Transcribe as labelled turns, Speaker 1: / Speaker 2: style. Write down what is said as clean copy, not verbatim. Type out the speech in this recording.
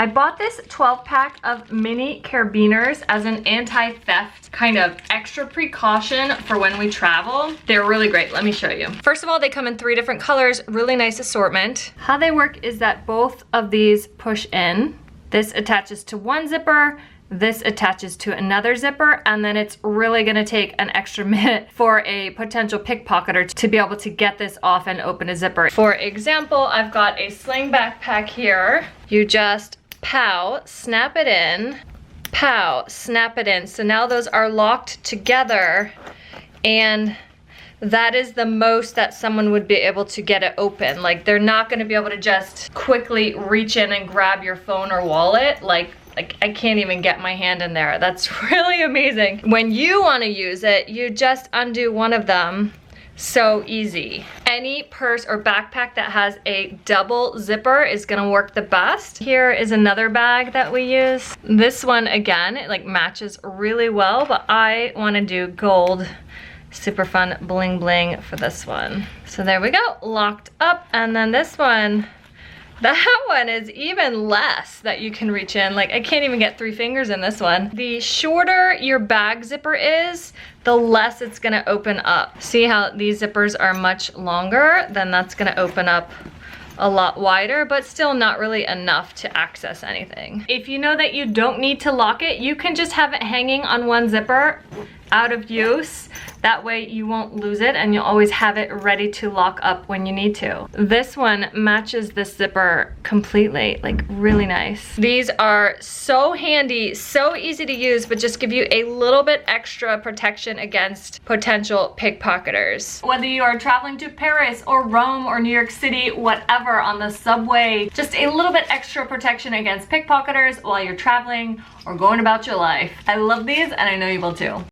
Speaker 1: I bought this 12-pack of mini carabiners as an anti-theft kind of extra precaution for when we travel. They're really great. Let me show you. First of all, they come in 3 different colors, really nice assortment. How they work is that both of these push in. This attaches to one zipper, this attaches to another zipper, and then it's really gonna take an extra minute for a potential pickpocketer to be able to get this off and open a zipper. For example, I've got a sling backpack here. You just pow, snap it in, pow, snap it in. So now those are locked together, and that is the most that someone would be able to get it open. Like, they're not gonna be able to just quickly reach in and grab your phone or wallet. Like I can't even get my hand in there. That's really amazing. When you wanna use it, you just undo one of them. So easy. Any purse or backpack that has a double zipper is gonna work the best. Here is another bag that we use. This one, again, it like matches really well, but I wanna do gold. Super fun bling bling for this one. So there we go, locked up. And then this one, that one is even less that you can reach in. Like, I can't even get 3 fingers in this one. The shorter your bag zipper is, the less it's gonna open up. See how these zippers are much longer? Then that's gonna open up a lot wider, but still not really enough to access anything. If you know that you don't need to lock it, you can just have it hanging on one zipper out of use. That way you won't lose it and you'll always have it ready to lock up when you need to. This one matches this zipper completely, like really nice. These are so handy, so easy to use, but just give you a little bit extra protection against potential pickpocketers. Whether you are traveling to Paris or Rome or New York City, whatever, on the subway, just a little bit extra protection against pickpocketers while you're traveling or going about your life. I love these and I know you will too.